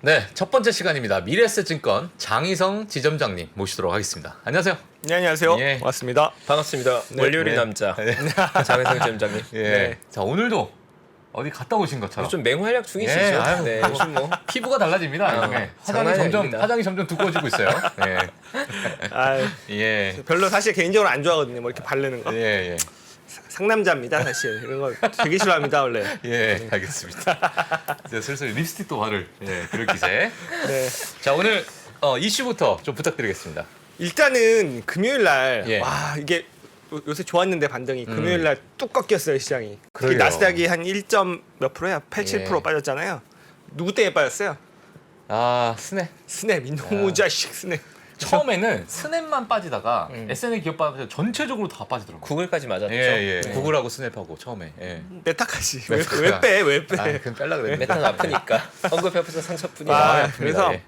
네, 첫 번째 시간입니다. 미래에셋증권 장희성 지점장님 모시도록 하겠습니다. 안녕하세요. 네, 안녕하세요. 예. 반갑습니다. 반갑습니다. 네. 월요일의 네. 남자 장혜성 지점장님. 예. 네. 자, 오늘도 어디 갔다 오신 것처럼 좀 맹활약 중이시죠? 예, 아유, 네, 요즘 뭐 피부가 달라집니다. 네. 장난이 화장이 점점 두꺼워지고 있어요. 예. 아, 예. 별로 사실 개인적으로 안 좋아하거든요. 뭐 이렇게 바르는 거. 예, 예. 상남자입니다, 사실. 이런 거 되게 싫어합니다, 원래. 예, 알겠습니다. 이제 슬슬 립스틱도 바를 그럴 기세. 네. 자, 오늘 이슈부터 좀 부탁드리겠습니다. 일단은 금요일 날 예. 와, 이게 요새 좋았는데 반등이 금요일 날 뚝 꺾였어요, 시장이. 특히 그래요. 나스닥이 한 1. 몇 프로야? 87% 예. 빠졌잖아요. 누구 때문에 빠졌어요? 아, 스냅. 스냅, 이놈의 자식 스냅. 처음에는 스냅만 빠지다가 SNL 기업 빠져서 전체적으로 다 빠지더라고요. 구글까지 맞았죠. 예, 예. 네. 구글하고 스냅하고 처음에. 예. 메타까지. 메타가. 왜 빼? 왜 빼? 아, 그럼 뺄라 그랬는데. 메타는 아프니까 언급해서 상처뿐이야. 아, 아픕니다. 그래서 예.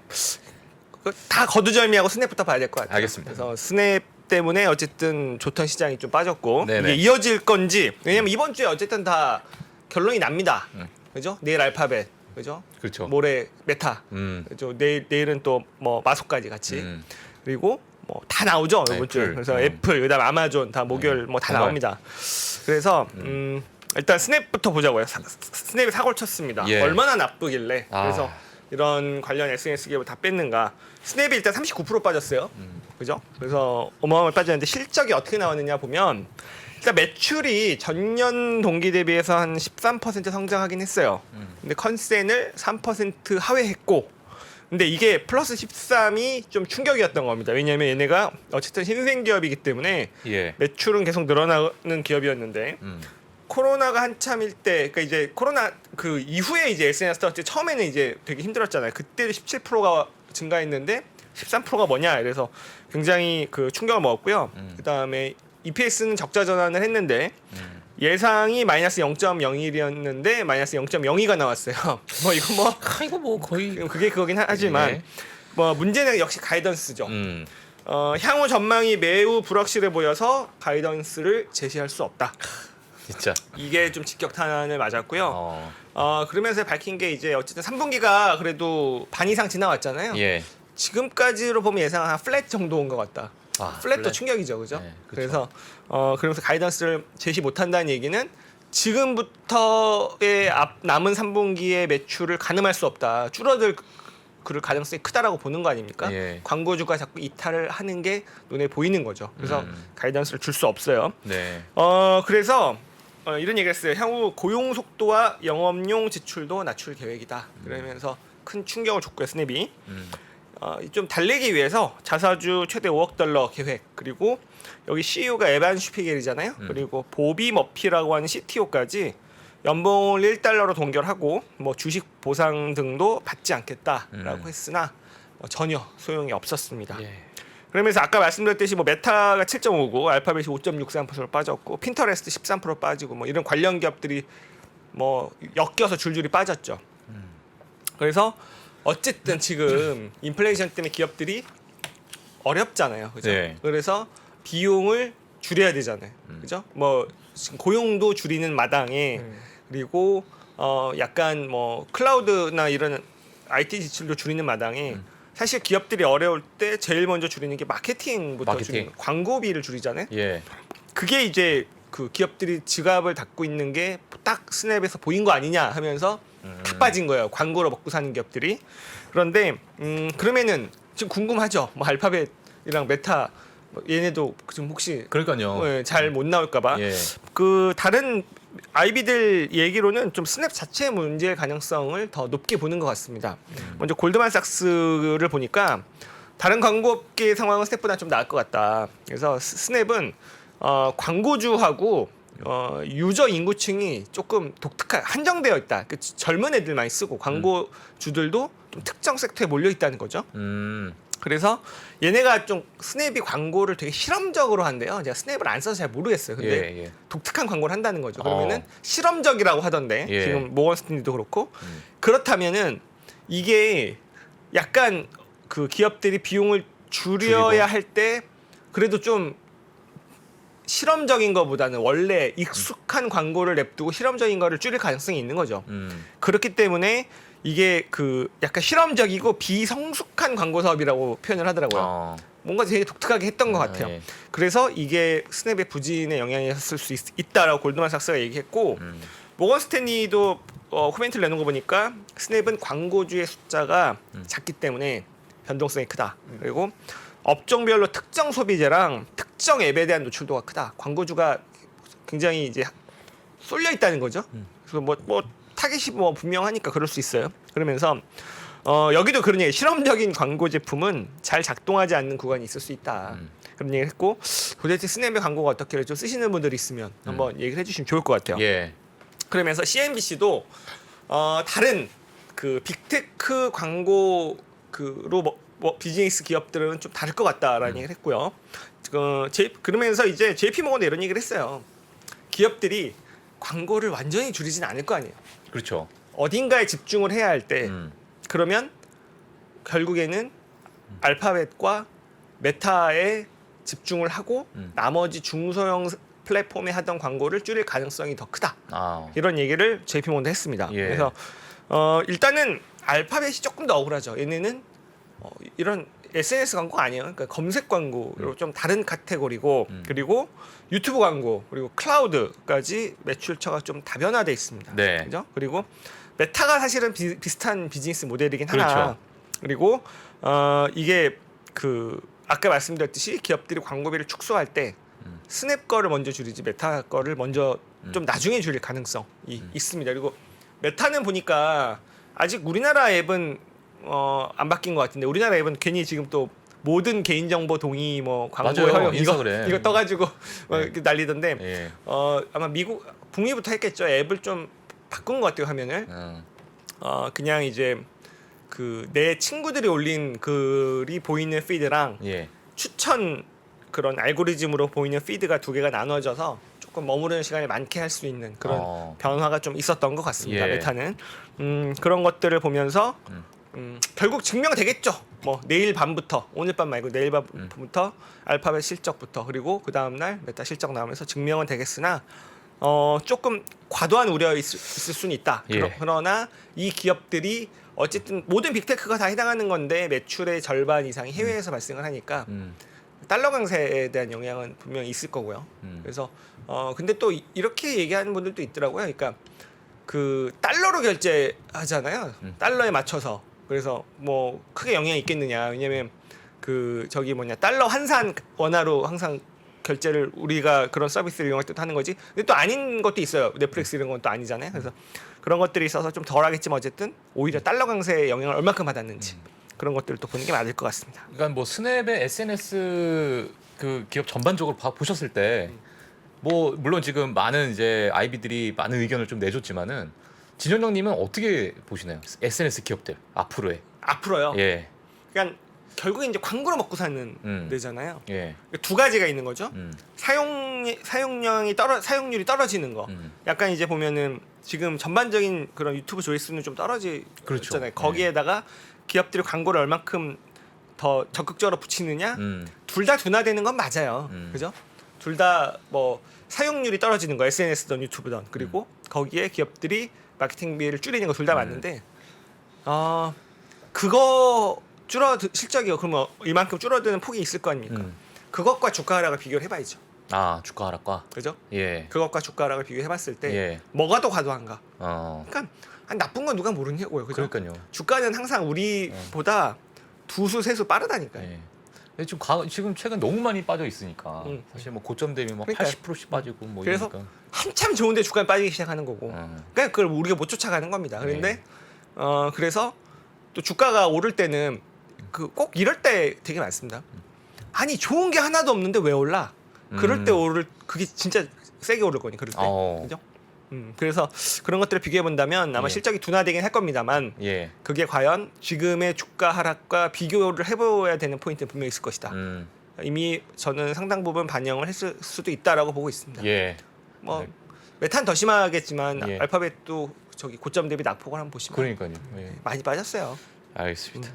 다 거두절미하고 스냅부터 봐야 될 것 같아요. 알겠습니다. 그래서 스냅 때문에 어쨌든 좋던 시장이 좀 빠졌고 네네. 이게 이어질 건지 왜냐면 이번 주에 어쨌든 다 결론이 납니다. 그죠? 내일 알파벳, 그죠? 그렇죠. 모레 메타, 음. 그죠? 내일은 또 뭐 마소까지 같이 음. 그리고 뭐 다 나오죠 이번 주에. 애플. 그래서 애플, 그다음 아마존 다 목요일 뭐 다 정말. 나옵니다. 그래서 일단 스냅부터 보자고요. 스냅이 사고를 쳤습니다. 예. 얼마나 나쁘길래 아. 그래서 이런 관련 SNS 기업을 다 뺐는가. 스냅이 일단 39% 빠졌어요. 그죠? 그래서 어마어마하게 빠졌는데 실적이 어떻게 나왔느냐 보면 일단 매출이 전년 동기 대비해서 한 13% 성장하긴 했어요. 근데 컨센을 3% 하회했고 근데 이게 플러스 13이 좀 충격이었던 겁니다. 왜냐하면 얘네가 어쨌든 신생 기업이기 때문에 예. 매출은 계속 늘어나는 기업이었는데 코로나가 한참일 때, 그러니까 이제 코로나 그 이후에 이제 SNS 스타트 때 처음에는 이제 되게 힘들었잖아요. 그때도 17%가 증가했는데 13%가 뭐냐? 이래서 굉장히 그 충격을 먹었고요. 그다음에 EPS는 적자 전환을 했는데 예상이 마이너스 0.01이었는데 마이너스 0.02가 나왔어요. 뭐 이거 뭐 이거 뭐 거의 그게 그거긴 하지만 예. 뭐 문제는 역시 가이던스죠. 음. 향후 전망이 매우 불확실해 보여서 가이던스를 제시할 수 없다. 진짜. 이게 좀 직격탄을 맞았고요. 어. 그러면서 밝힌 게 이제 어쨌든 3분기가 그래도 반 이상 지나왔잖아요. 예. 지금까지로 보면 예상 한 플랫 정도 온 것 같다. 아, 플랫도 플랫. 충격이죠, 그죠? 네, 그쵸. 그래서 그러면서 가이던스를 제시 못한다는 얘기는 지금부터의 남은 3분기의 매출을 가늠할 수 없다. 줄어들 그럴 가능성이 크다라고 보는 거 아닙니까? 예. 광고주가 자꾸 이탈을 하는 게 눈에 보이는 거죠. 그래서 가이던스를 줄 수 없어요. 네. 그래서 이런 얘기를 했어요. 향후 고용 속도와 영업용 지출도 낮출 계획이다. 그러면서 큰 충격을 줬고요, 스냅이. 좀 달래기 위해서 자사주 최대 5억 달러 계획, 그리고 여기 CEO가 에반 슈피겔이잖아요. 그리고 보비 머피라고 하는 CTO까지 연봉을 1달러로 동결하고 뭐 주식 보상 등도 받지 않겠다라고 했으나 전혀 소용이 없었습니다. 예. 그러면서 아까 말씀드렸듯이 뭐 메타가 7.59, 알파벳이 5.63% 빠졌고 핀터레스트 13% 빠지고 뭐 이런 관련 기업들이 뭐 엮여서 줄줄이 빠졌죠. 그래서 어쨌든 지금 인플레이션 때문에 기업들이 어렵잖아요, 그죠? 네. 그래서 비용을 줄여야 되잖아요, 그죠? 뭐 지금 고용도 줄이는 마당에 그리고 약간 뭐 클라우드나 이런 IT 지출도 줄이는 마당에 사실 기업들이 어려울 때 제일 먼저 줄이는 게 마케팅부터 마케팅. 줄이는 거예요. 광고비를 줄이잖아요. 예. 그게 이제 그 기업들이 지갑을 닫고 있는 게 딱 스냅에서 보인 거 아니냐 하면서 탁 빠진 거예요. 광고로 먹고 사는 기업들이. 그런데 그러면은 지금 궁금하죠. 뭐 알파벳이랑 메타 뭐 얘네도 지금 혹시 그러니까요. 잘 못 나올까봐. 예. 그 다른 아이비들 얘기로는 좀 스냅 자체 문제의 가능성을 더 높게 보는 것 같습니다. 먼저 골드만삭스를 보니까 다른 광고업계 상황은 스냅보다 좀 나을 것 같다. 그래서 스냅은 광고주하고 유저 인구층이 조금 한정되어 있다. 그 젊은 애들 많이 쓰고 광고주들도 좀 특정 섹터에 몰려 있다는 거죠. 그래서 얘네가 좀 스냅이 광고를 되게 실험적으로 한대요. 제가 스냅을 안 써서 잘 모르겠어요. 근데 예, 예. 독특한 광고를 한다는 거죠. 그러면은 실험적이라고 하던데 예. 지금 모건스탠리도 그렇고 그렇다면은 이게 약간 그 기업들이 비용을 줄여야 할 때 그래도 좀 실험적인 것보다는 원래 익숙한 광고를 냅두고 실험적인 거를 줄일 가능성이 있는 거죠. 그렇기 때문에 이게 그 약간 실험적이고 비성숙한 광고 사업이라고 표현을 하더라고요. 뭔가 되게 독특하게 했던 것 같아요. 예. 그래서 이게 스냅의 부진에 영향이었을 수 있다라고 골드만삭스가 얘기했고 모건 스탠리도 코멘트를 내놓은 거 보니까 스냅은 광고주의 숫자가 작기 때문에 변동성이 크다. 그리고 업종별로 특정 소비재랑 특정 앱에 대한 노출도가 크다. 광고주가 굉장히 이제 쏠려 있다는 거죠. 그래서 뭐 타겟이 뭐 분명하니까 그럴 수 있어요. 그러면서 여기도 그런 얘기, 실험적인 광고 제품은 잘 작동하지 않는 구간이 있을 수 있다. 그런 얘기를 했고 도대체 스냅의 광고가 어떻게 좀 쓰시는 분들이 있으면 한번 얘기를 해주시면 좋을 것 같아요. 예. 그러면서 CNBC도 다른 그 빅테크 광고로 뭐 비즈니스 기업들은 좀 다를 것 같다라는 얘기를 했고요. 그러면서 이제 JP모건도 이런 얘기를 했어요. 기업들이 광고를 완전히 줄이진 않을 거 아니에요. 그렇죠. 어딘가에 집중을 해야 할 때 그러면 결국에는 알파벳과 메타에 집중을 하고 나머지 중소형 플랫폼에 하던 광고를 줄일 가능성이 더 크다. 이런 얘기를 JP모건도 했습니다. 예. 그래서 일단은 알파벳이 조금 더 억울하죠. 얘네는 이런 SNS 광고가 아니에요. 그러니까 검색 광고로 좀 다른 카테고리고 그리고 유튜브 광고 그리고 클라우드까지 매출처가 좀 다변화돼 있습니다. 네. 그죠? 그리고 메타가 사실은 비슷한 비즈니스 모델이긴 하나. 그렇죠. 그리고 이게 그 아까 말씀드렸듯이 기업들이 광고비를 축소할 때 스냅 거를 먼저 줄이지 메타 거를 먼저 좀 나중에 줄일 가능성이 있습니다. 그리고 메타는 보니까 아직 우리나라 앱은 안 바뀐 것 같은데 우리나라 앱은 괜히 지금 또 모든 개인정보 동의 뭐 광고 맞아요. 허용 인스타그램. 이거 떠가지고 네. 이렇게 난리던데 예. 아마 미국 북미부터 했겠죠. 앱을 좀 바꾼 것 같아요 화면을. 그냥 이제 그 내 친구들이 올린 글이 보이는 피드랑 예. 추천 그런 알고리즘으로 보이는 피드가 두 개가 나눠져서 조금 머무르는 시간을 많게 할 수 있는 그런 변화가 좀 있었던 것 같습니다. 예. 메타는 그런 것들을 보면서 결국 증명되겠죠. 뭐 내일 밤부터 오늘 밤 말고 내일 밤부터 알파벳 실적부터 그리고 그 다음 날 메타 실적 나오면서 증명은 되겠으나 조금 과도한 우려 있을 수는 있다. 예. 그러나 이 기업들이 어쨌든 모든 빅테크가 다 해당하는 건데 매출의 절반 이상이 해외에서 발생을 하니까 달러 강세에 대한 영향은 분명히 있을 거고요. 그래서 근데 또 이렇게 얘기하는 분들도 있더라고요. 그러니까 그 달러로 결제하잖아요. 달러에 맞춰서. 그래서 뭐 크게 영향이 있겠느냐. 왜냐면 그 저기 뭐냐 달러 환산 원화로 항상 결제를 우리가 그런 서비스를 이용할 때 하는 거지. 근데 또 아닌 것도 있어요. 넷플릭스 이런 건 또 아니잖아요. 그래서 그런 것들이 있어서 좀 덜하겠지만 어쨌든 오히려 달러 강세의 영향을 얼마큼 받았는지 그런 것들을 또 보는 게 맞을 것 같습니다. 그러니까 뭐 스냅의 SNS 그 기업 전반적으로 보셨을 때 뭐 물론 지금 많은 이제 아이비들이 많은 의견을 좀 내줬지만은 진현정님은 어떻게 보시나요? SNS 기업들 앞으로의. 앞으로요. 예. 그러니까 결국에 이제 광고로 먹고 사는 데잖아요. 예. 두 가지가 있는 거죠. 사용률이 떨어지는 거. 약간 이제 보면은 지금 전반적인 그런 유튜브 조회수는 좀 떨어지잖아요. 그렇죠. 거기에다가 기업들이 광고를 얼만큼 더 적극적으로 붙이느냐, 둘 다 둔화되는 건 맞아요. 그죠? 둘 다 뭐 사용률이 떨어지는 거, SNS든 유튜브든 그리고 거기에 기업들이 마케팅비를 줄이는 거 둘 다 맞는데, 그거 실적이요. 그러면 이만큼 줄어드는 폭이 있을 거 아닙니까? 그것과 주가 하락을 비교를 해봐야죠. 주가 하락과. 그죠? 예. 그것과 주가 하락을 비교해봤을 때 예. 뭐가 더 과도한가? 그러니까 나쁜 건 누가 모르냐고요. 그죠? 그러니까요. 주가는 항상 우리보다 두 수 세 수 빠르다니까요. 예. 지금 최근 너무 많이 빠져 있으니까 사실 뭐 고점 대비 막 그러니까요. 80%씩 빠지고 뭐 그래서 이러니까. 한참 좋은데 주가는 빠지기 시작하는 거고. 그러니까 그걸 우리가 못 쫓아가는 겁니다. 그런데 그래서 또 주가가 오를 때는 그 꼭 이럴 때 되게 많습니다. 아니 좋은 게 하나도 없는데 왜 올라? 그럴 때 그게 진짜 세게 오를 거니 그럴 때. 그죠? 그래서 그런 것들을 비교해 본다면 아마 예. 실적이 둔화되긴 할 겁니다만 예. 그게 과연 지금의 주가 하락과 비교를 해봐야 되는 포인트는 분명히 있을 것이다. 이미 저는 상당 부분 반영을 했을 수도 있다라고 보고 있습니다. 예. 뭐 네. 메타는 더 심하겠지만 예. 알파벳도 저기 고점 대비 낙폭을 한번 보시면 그러니까요. 예. 많이 빠졌어요. 알겠습니다.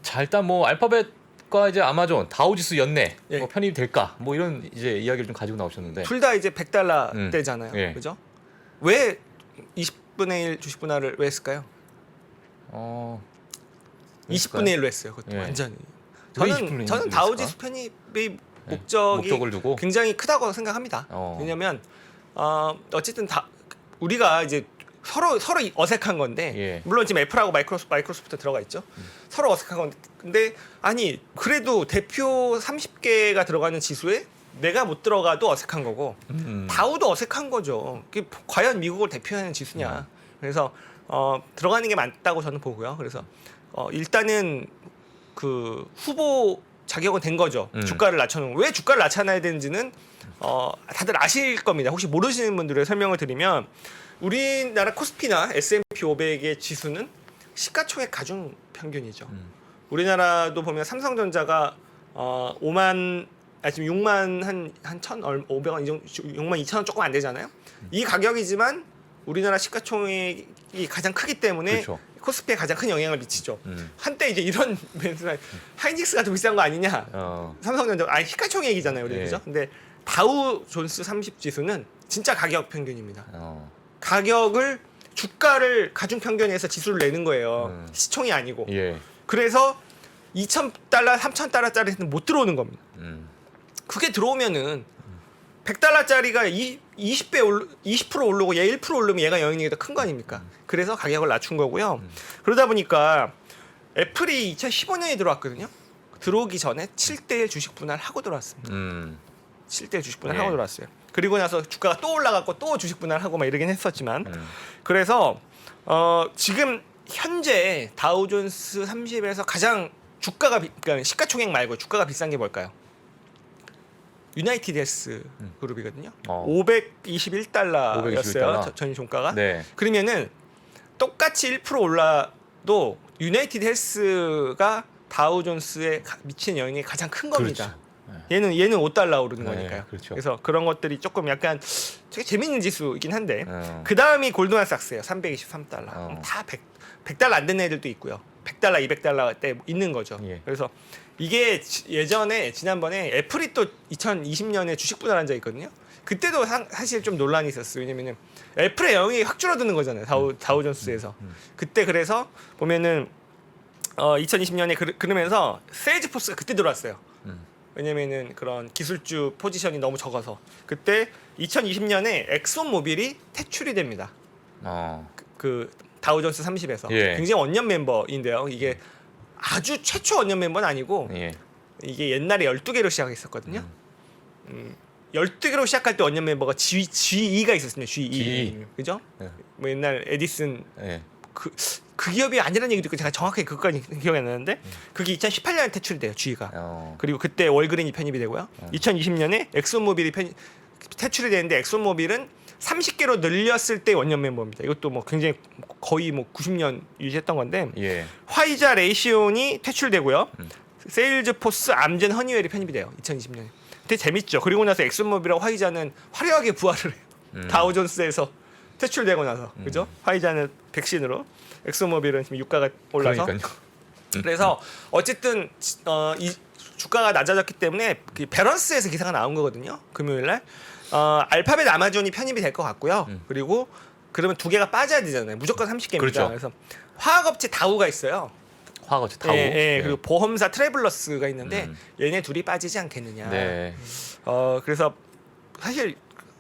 자, 일단 뭐 알파벳과 이제 아마존 다우지수 연내 예. 뭐 편입이 될까? 뭐 이런 이제 이야기를 좀 가지고 나오셨는데. 둘 다 이제 $100대잖아요. 예. 그죠? 왜 20분의 1 주식 분할을 왜 했을까요? 20분의 1로 했어요. 그것도 예. 완전히. 왜 20분의 1로 저는 다우지수 했을까? 편입의 목적이 목적을 두고 굉장히 크다고 생각합니다. 왜냐하면 어쨌든 다 우리가 이제 서로 어색한 건데 예. 물론 지금 애플하고 마이크로소프트 들어가 있죠. 서로 어색한 건데 아니 그래도 대표 30개가 들어가는 지수에 내가 못 들어가도 어색한 거고 다우도 어색한 거죠. 그게 과연 미국을 대표하는 지수냐. 그래서 들어가는 게 맞다고 저는 보고요. 그래서 일단은 그 후보 자격은 된 거죠. 주가를 낮춰놓은. 왜 주가를 낮춰놔야 되는지는 다들 아실 겁니다. 혹시 모르시는 분들의 설명을 드리면 우리나라 코스피나 S&P 500의 지수는 시가총액 가중 평균이죠. 우리나라도 보면 삼성전자가 6만 한 1,500원 이 정도 6만 2천 원 조금 안 되잖아요. 이 가격이지만 우리나라 시가총액이 가장 크기 때문에 그렇죠. 코스피에 가장 큰 영향을 미치죠. 한때 이제 이런 하이닉스가 더 비싼 거 아니냐? 삼성전자 시가총액이잖아요, 우리 예. 그죠? 근데 다우 존스 30 지수는 진짜 가격 평균입니다. 어. 가격을 주가를 가중 평균해서 지수를 내는 거예요. 시총이 아니고. 예. 그래서 2,000달러, 3,000달러짜리는 못 들어오는 겁니다. 그게 들어오면은 100달러짜리가 20% 오르고 얘 1% 오르면 얘가 영향력이 더 큰 거 아닙니까? 그래서 가격을 낮춘 거고요. 그러다 보니까 애플이 2015년에 들어왔거든요. 들어오기 전에 7대1 주식 분할을 하고 들어왔습니다. 7대1 주식 분할을 예. 하고 들어왔어요. 그리고 나서 주가가 또 올라갔고 또 주식 분할하고 막 이러긴 했었지만 그래서 지금 현재 다우존스 30에서 가장 주가가 그러니까 시가총액 말고 주가가 비싼 게 뭘까요? 유나이티드 헬스 그룹이거든요. 521달러였어요. 521달러. 전 종가가. 네. 그러면은 똑같이 1% 올라도 유나이티드 헬스가 다우존스에 미치는 영향이 가장 큰 겁니다. 그렇죠. 얘는 5달러 오르는 네, 거니까요. 그렇죠. 그래서 그런 것들이 조금 약간 되게 재밌는 지수이긴 한데 그 그 다음이 골드만삭스예요. 323달러. 다 100달러 안 되는 애들도 있고요. 100달러, 200달러 때 있는 거죠. 예. 그래서 이게 예전에 지난번에 애플이 또 2020년에 주식 분할 앉아 있거든요. 그때도 사실 좀 논란이 있었어요. 왜냐면은 애플의 영향이 확 줄어드는 거잖아요. 다우존스에서. 그때 그래서 보면은 2020년에 그러면서 세일즈포스가 그때 들어왔어요. 왜냐면은 그런 기술주 포지션이 너무 적어서 그때 2020년에 엑소모빌이 퇴출이 됩니다. 그 다우존스 30에서 예. 굉장히 원년 멤버인데요. 이게 아주 최초 원년 멤버는 아니고 예. 이게 옛날에 12개로 시작했었거든요. 12개로 시작할 때 원년 멤버가 GE가 있었습니다. GE. 그죠? 예. 뭐 옛날 에디슨 예. 그 기업이 아니라는 얘기도 있고 제가 정확하게 그것까지 기억이 안 나는데 그게 2018년에 퇴출돼요. GE가. 그리고 그때 월그린이 편입이 되고요. 2020년에 엑소모빌이 퇴출이 되는데 엑소모빌은 30개로 늘렸을 때 원년 멤버입니다. 이것도 뭐 굉장히 거의 뭐 90년 유지했던 건데 예. 화이자 레이시온이 퇴출되고요. 세일즈포스, 암젠, 허니웰이 편입이 돼요. 2020년에. 되게 재밌죠. 그리고 나서 엑소모빌하고 화이자는 화려하게 부활을 해요. 다우존스에서 퇴출되고 나서 그죠? 화이자는 백신으로, 엑소모빌은 지금 유가가 올라서. 그러니까요. 그래서 어쨌든 이 주가가 낮아졌기 때문에 그 밸런스에서 기사가 나온 거거든요. 금요일 날. 알파벳 아마존이 편입이 될 것 같고요. 그리고 그러면 두 개가 빠져야 되잖아요. 무조건 30개입니다. 그렇죠. 그래서 화학업체 다우가 있어요. 화학업체 다우. 예. 그리고 보험사 트래블러스가 있는데 얘네 둘이 빠지지 않겠느냐. 네. 그래서 사실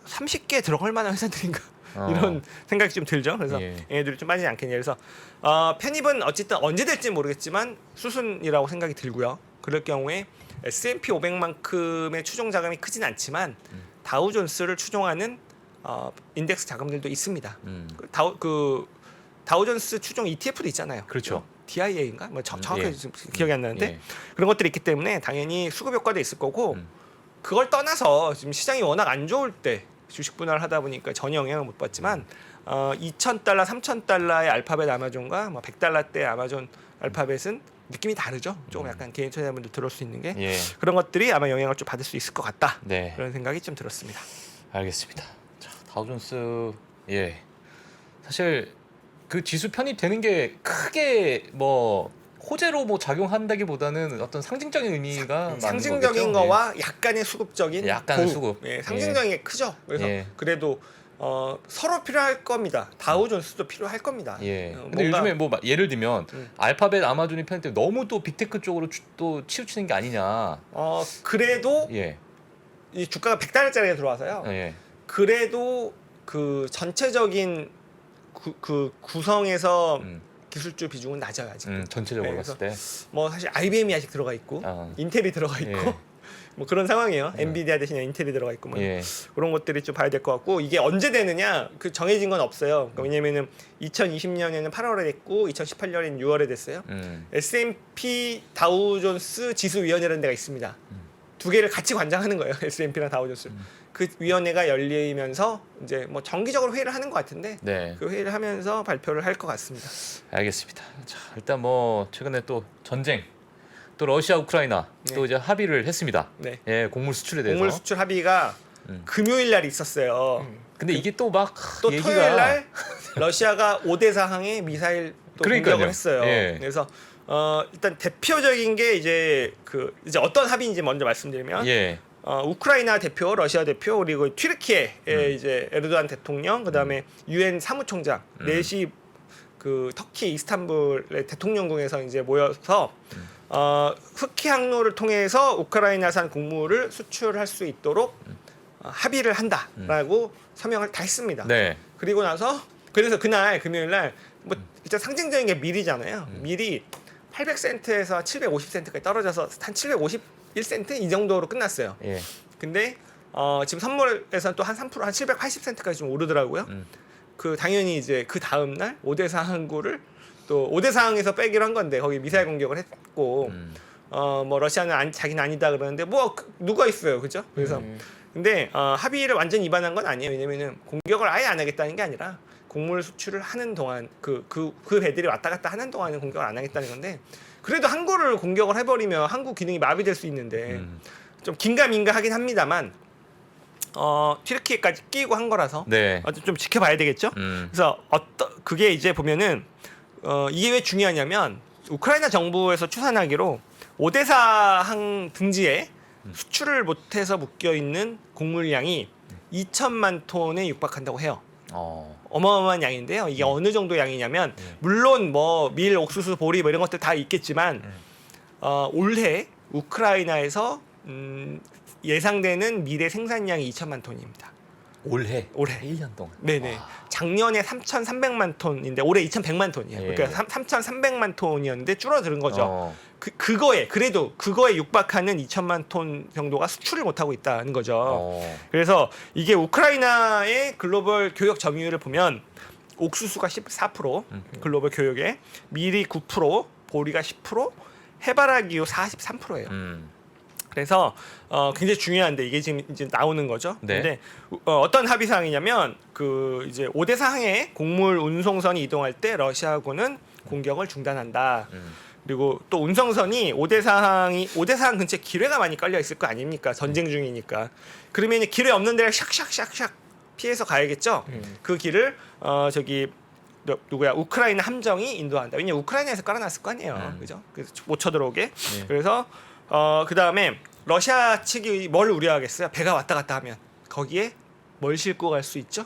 30개 들어갈 만한 회사들인가 이런 생각이 좀 들죠. 그래서 예. 얘네들이 좀 빠지지 않겠냐. 그래서 편입은 어쨌든 언제 될지 모르겠지만 수순이라고 생각이 들고요. 그럴 경우에 S&P 500만큼의 추종 자금이 크진 않지만 다우존스를 추종하는 인덱스 자금들도 있습니다. 다우존스 추종 ETF도 있잖아요. 그렇죠. DIA인가? 뭐 정확하게 예. 지금 기억이 안 나는데 예. 그런 것들이 있기 때문에 당연히 수급 효과도 있을 거고 그걸 떠나서 지금 시장이 워낙 안 좋을 때 주식 분할을 하다 보니까 전혀 영향을 못 받지만 2,000달러, 3,000달러의 알파벳 아마존과 뭐 100달러대 아마존 알파벳은 느낌이 다르죠. 조금 약간 개인 투자자분들 들을 수 있는 게 예. 그런 것들이 아마 영향을 좀 받을 수 있을 것 같다. 네. 그런 생각이 좀 들었습니다. 알겠습니다. 자, 다우존스 예. 사실 그 지수 편입되는 게 크게 뭐 호재로 뭐 작용한다기보다는 어떤 상징적인 의미가 많은 상징적인 거겠죠? 거와 약간의 수급적인 약간의 공급. 수급. 예, 상징적인 게 크죠. 그래서 예. 그래도 서로 필요할 겁니다. 다우존스도 필요할 겁니다. 예. 어, 근데 뭔가- 요즘에 뭐 예를 들면 알파벳 아마존이 편입 때문에 너무 또 빅테크 쪽으로 또 치우치는 게 아니냐. 그래도 예. 이 주가가 100달러짜리가 들어와서요. 예. 그래도 그 전체적인 그 구성에서 음. 기술주 비중은 낮아요 아직. 전체적으로 네, 봤을 때. 뭐 사실 IBM이 아직 들어가 있고 아. 인텔이 들어가 있고 예. 뭐 그런 상황이에요. 엔비디아 대신에 인텔이 들어가 있고 뭐 예. 그런 것들이 좀 봐야 될 것 같고 이게 언제 되느냐 그 정해진 건 없어요. 그러니까 왜냐면은 2020년에는 8월에 됐고 2018년에는 6월에 됐어요. S&P 다우존스 지수위원회라는 데가 있습니다. 두 개를 같이 관장하는 거예요. S&P랑 다우존스. 그 위원회가 열리면서 이제 뭐 정기적으로 회의를 하는 것 같은데 네. 그 회의를 하면서 발표를 할 것 같습니다. 알겠습니다. 자, 일단 뭐 최근에 또 전쟁, 또 러시아 우크라이나 네. 또 이제 합의를 했습니다. 네. 예, 곡물 수출에 대해서. 곡물 수출 합의가 금요일 날 있었어요. 근데 이게 또 막 또 얘기가 토요일 날 러시아가 5대 사항의 미사일 또 그러니까요. 공격을 했어요. 예. 그래서 일단 대표적인 게 이제 이제 어떤 합의인지 먼저 말씀드리면 예. 우크라이나 대표, 러시아 대표 그리고 튀르키예의 이제 에르도안 대통령 그다음에 유엔 사무총장 넷이 그 터키 이스탄불의 대통령궁에서 이제 모여서 흑해 항로를 통해서 우크라이나산 곡물을 수출할 수 있도록 합의를 한다라고 서명을 다 했습니다. 네. 그리고 나서 그래서 그날 금요일 날뭐 일단 상징적인 게 밀이잖아요. 밀이 800센트에서 750센트까지 떨어져서 한 751센트 이 정도로 끝났어요. 예. 근데 지금 선물에서는 또 한 3%, 한 780센트까지 좀 오르더라고요. 그 당연히 이제 그 다음 날 5대 항구를 또 5대 항에서 빼기로 한 건데 거기 미사일 공격을 했고 뭐 러시아는 자기는 아니다 그러는데 뭐 누가 있어요, 그죠? 그래서 근데 합의를 완전 위반한 건 아니에요. 왜냐면은 공격을 아예 안 하겠다는 게 아니라 곡물 수출을 하는 동안 그 배들이 왔다 갔다 하는 동안은 공격을 안 하겠다는 건데 그래도 항구를 공격을 해버리면 항구 기능이 마비될 수 있는데 좀 긴가민가 하긴 합니다만 튀르키예까지 끼고 한 거라서 네. 좀 지켜봐야 되겠죠. 그래서 그게 이제 보면은 이게 왜 중요하냐면 우크라이나 정부에서 추산하기로 오데사항 등지에 수출을 못해서 묶여 있는 곡물량이 2천만 톤에 육박한다고 해요. 어마어마한 양인데요. 이게 어느 정도 양이냐면 물론 뭐 밀, 옥수수, 보리 뭐 이런 것들 다 있겠지만 올해 우크라이나에서 예상되는 밀의 생산량이 2천만 톤입니다. 올해 1년 동안. 네네. 작년에 3,300만 톤인데 올해 2,100만 톤이에요. 예. 그러니까 3,300만 톤이었는데 줄어드는 거죠. 그거에 육박하는 2천만 톤 정도가 수출을 못 하고 있다는 거죠. 그래서 이게 우크라이나의 글로벌 교역 점유율을 보면 옥수수가 14%, 글로벌 교역에 밀이 9%, 보리가 10%, 해바라기요 43%예요. 그래서 굉장히 중요한데 이게 지금 이제 나오는 거죠. 네. 근데 어떤 합의 사항이냐면 그 이제 5대 상해 곡물 운송선이 이동할 때 러시아군은 공격을 중단한다. 그리고 또 운송선이 5대 사항 근처에 기뢰가 많이 깔려 있을 거 아닙니까? 전쟁 중이니까. 그러면 기뢰 없는 데를 샥샥샥샥 피해서 가야겠죠. 그 길을 누구야 우크라이나 함정이 인도한다. 왜냐면 우크라이나에서 깔아놨을 거 아니에요, 그죠? 그래서 못 쳐들어오게. 그래서 그 다음에 러시아 측이 뭘 우려하겠어요? 배가 왔다 갔다 하면 거기에 뭘 싣고 갈 수 있죠?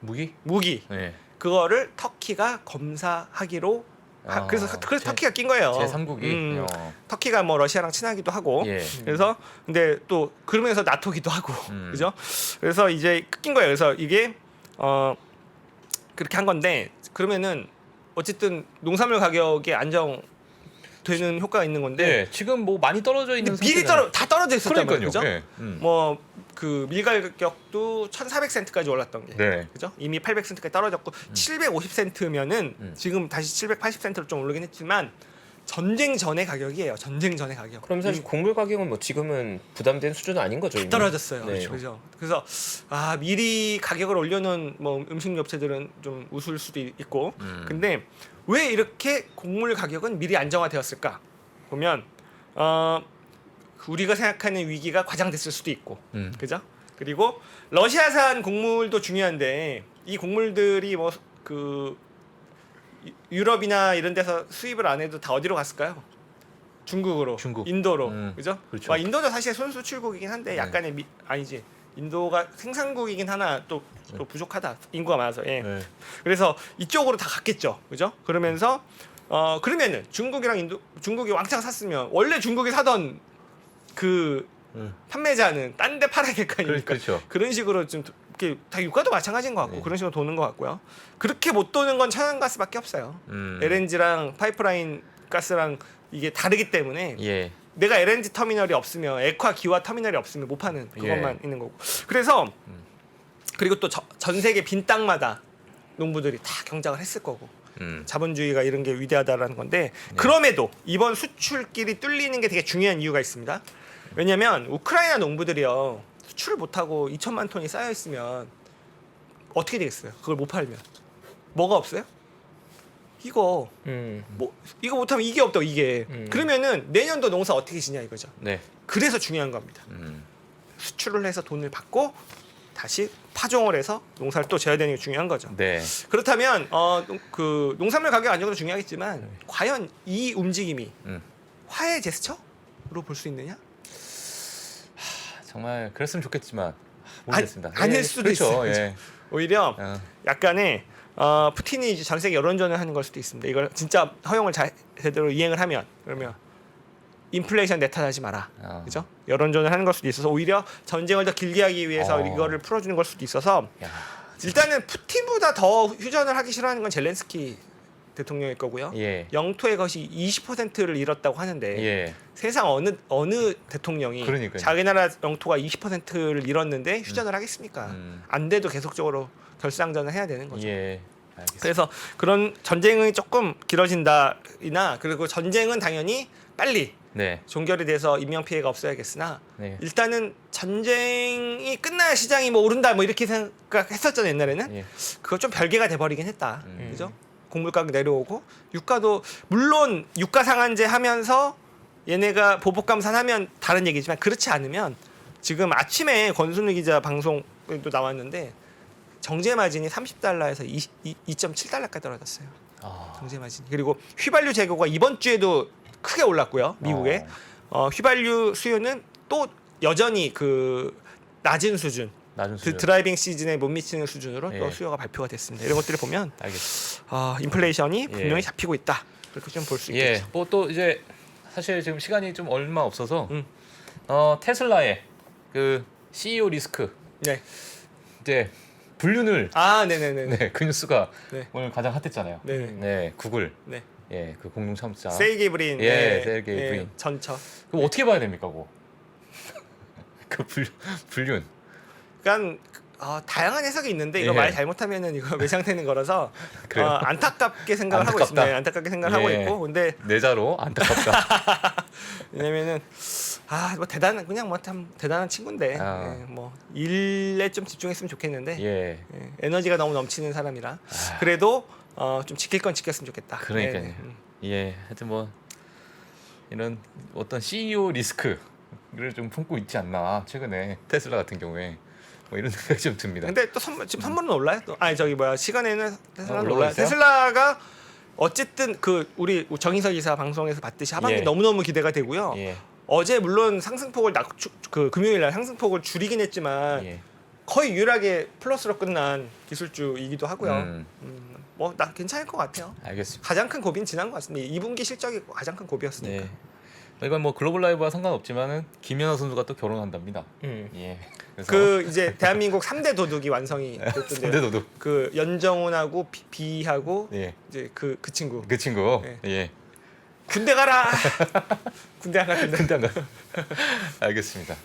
무기. 네. 그거를 터키가 검사하기로. 그래서 터키가 낀 거예요. 제3국이. 터키가 뭐 러시아랑 친하기도 하고. 예. 그래서 근데 또 그러면서 나토기도 하고, 그죠? 그래서 이제 낀 거예요. 그래서 이게 그렇게 한 건데 그러면은 어쨌든 농산물 가격이 안정되는 효과가 있는 건데 네. 지금 뭐 많이 떨어져 있는 밀이 다 떨어져 있었단 말이에요. 그죠? 네. 뭐 그 밀 가격도 1,400센트까지 올랐던 게. 네. 그죠? 이미 800센트까지 떨어졌고 750센트면은 지금 다시 780센트로 좀 오르긴 했지만 전쟁 전의 가격이에요. 전쟁 전의 가격. 그럼 사실 곡물 가격은 뭐 지금은 부담된 수준은 아닌 거죠. 이미? 떨어졌어요. 네. 그죠? 그래서 미리 가격을 올려놓은 뭐 음식 업체들은 좀 웃을 수도 있고, 근데 왜 이렇게 곡물 가격은 미리 안정화되었을까? 보면 우리가 생각하는 위기가 과장됐을 수도 있고, 그죠? 그리고 러시아산 곡물도 중요한데 이 곡물들이 뭐 그 유럽이나 이런 데서 수입을 안 해도 다 어디로 갔을까요? 중국, 인도로, 그죠? 그렇죠. 인도도 사실 순수출국이긴 한데 약간의 아니지. 인도가 생산국이긴 하나 또 부족하다. 인구가 많아서. 예. 네. 그래서 이쪽으로 다 갔겠죠. 그죠? 그러면서 그러면은 중국이 왕창 샀으면 원래 중국이 사던 그 판매자는 딴 데 팔아야 될 거 아닙니까? 그렇죠. 그런 식으로 좀 이렇게 다 유가도 마찬가지인 것 같고 네. 그런 식으로 도는 것 같고요. 그렇게 못 도는 건 천연가스밖에 없어요. LNG랑 파이프라인 가스랑 이게 다르기 때문에 예. 내가 LNG 터미널이 없으면 액화 기화 터미널이 없으면 못 파는 그것만 있는 거고. 그래서 그리고 또 전 세계 빈 땅마다 농부들이 다 경작을 했을 거고. 자본주의가 이런 게 위대하다라는 건데 그럼에도 이번 수출길이 뚫리는 게 되게 중요한 이유가 있습니다. 왜냐하면 우크라이나 농부들이요 수출을 못하고 2천만 톤이 쌓여 있으면 어떻게 되겠어요? 그걸 못 팔면 뭐가 없어요? 이거 뭐 이거 못하면 이게 없다고 이게 그러면은 내년도 농사 어떻게 지냐 이거죠. 네. 그래서 중요한 겁니다. 수출을 해서 돈을 받고 다시 파종을 해서 농사를 또 져야 되는 게 중요한 거죠. 네. 그렇다면 그 농산물 가격 안정도 중요하겠지만 과연 이 움직임이 화해 제스처로 볼 수 있느냐? 정말 그랬으면 좋겠지만 모르겠습니다. 아닐 수도 그렇죠. 있어요. 예. 오히려 어. 약간의 푸틴이 이제 전 세계 여론전을 하는 걸 수도 있습니다. 이걸 진짜 허용을 제대로 이행을 하면 그러면 인플레이션 내 탓하지 마라. 그죠? 여론전을 하는 걸 수도 있어서 오히려 전쟁을 더 길게 하기 위해서 이거를 풀어주는 걸 수도 있어서 야. 일단은 푸틴보다 더 휴전을 하기 싫어하는 건 젤렌스키 대통령일 거고요. 예. 영토의 것이 20%를 잃었다고 하는데 예. 세상 어느 대통령이 그러니까요. 자기 나라 영토가 20%를 잃었는데 휴전을 하겠습니까? 안 돼도 계속적으로 결상전을 해야 되는 거죠. 예. 알겠습니다. 그래서 그런 전쟁이 조금 길어진다이나 그리고 전쟁은 당연히 빨리 네. 종결이 돼서 인명 피해가 없어야겠으나 네. 일단은 전쟁이 끝나야 시장이 뭐 오른다 뭐 이렇게 생각했었잖아요 옛날에는. 예. 그거 좀 별개가 돼버리긴 했다. 그죠? 곡물가격 내려오고 유가도 물론 유가 상한제 하면서 얘네가 보복 감산하면 다른 얘기지만 그렇지 않으면 지금 아침에 권순우 기자 방송에도 나왔는데 정제 마진이 30달러에서 2.7달러까지 떨어졌어요. 정제 마진이. 그리고 휘발유 재고가 이번 주에도 크게 올랐고요. 미국에 휘발유 수요는 또 여전히 그 낮은 수준. 그 드라이빙 시즌에 못 미치는 수준으로 또 수요가 발표가 됐습니다. 이런 것들을 보면 알겠습니다. 인플레이션이 분명히 잡히고 있다. 그렇게 좀 볼 수 있겠죠. 예. 뭐 또 이제 사실 지금 시간이 좀 얼마 없어서 테슬라의 그 CEO 리스크 네. 이제 불륜을 네네네. 네, 그 뉴스가 네. 오늘 가장 핫했잖아요. 네네. 네, 구글. 네. 예, 그 공동 창업자. 세이게 브린. 예, 세이게 브린. 전처. 그럼 어떻게 봐야 됩니까, 그거? 그 불륜. 그러니까 다양한 해석이 있는데 이거 예. 말 잘못하면은 이거 매장되는 거라서 그래요? 안타깝게 생각을 하고 안타깝다. 있습니다. 안타깝게 생각을 하고 예. 있고 근데 내자로 안타깝다. 왜냐면은 뭐 대단한 그냥 뭐 참 대단한 친구인데 뭐 일에 좀 집중했으면 좋겠는데 예. 에너지가 너무 넘치는 사람이라 그래도 좀 지킬 건 지켰으면 좋겠다. 그러니까요. 네네. 예, 하여튼 뭐 이런 어떤 CEO 리스크를 좀 품고 있지 않나 최근에 테슬라 같은 경우에 뭐 이런 생각이 좀 듭니다. 근데 또 지금 선물은 올라요? 또 시간에는 테슬라는 올라오고 올라요. 있어요? 테슬라가 어쨌든 그 우리 정희석 이사 방송에서 봤듯이 하반기 예. 너무너무 기대가 되고요. 예, 어제 물론 상승폭을 금요일 날 상승폭을 줄이긴 했지만 예. 거의 유일하게 플러스로 끝난 기술주이기도 하고요. 뭐 나 괜찮을 것 같아요. 알겠습니다. 가장 큰 고비는 지난 것 같습니다. 2분기 실적이 가장 큰 고비였으니까. 네. 이건 뭐 글로벌 라이브와 상관없지만은 김연아 선수가 또 결혼한답니다. 예. 그래서 그 이제 대한민국 3대 도둑이 완성이 됐던데요. 근데 너도 그 연정훈하고 비하고 예. 이제 그 친구. 그 친구. 네. 예. 군대 가라. 군대 안 갔는데. 근데 안 가. 알겠습니다.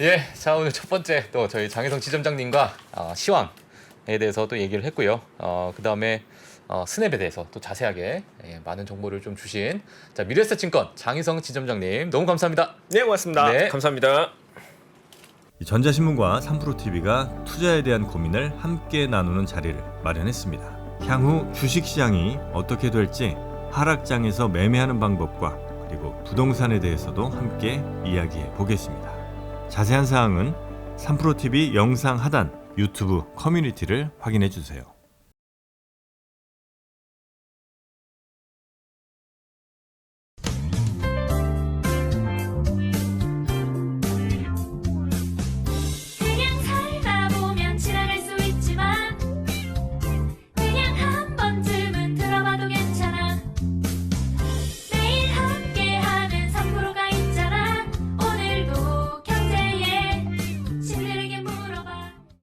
예. 자, 오늘 첫 번째 또 저희 장혜성 지점장님과 시황에 대해서 또 얘기를 했고요. 그다음에 스냅에 대해서 또 자세하게 많은 정보를 좀 주신 미래에셋증권 장희성 지점장님 너무 감사합니다. 네, 고맙습니다. 네. 감사합니다. 전자신문과 3프로TV가 투자에 대한 고민을 함께 나누는 자리를 마련했습니다. 향후 주식시장이 어떻게 될지 하락장에서 매매하는 방법과 그리고 부동산에 대해서도 함께 이야기해 보겠습니다. 자세한 사항은 3프로TV 영상 하단 유튜브 커뮤니티를 확인해 주세요.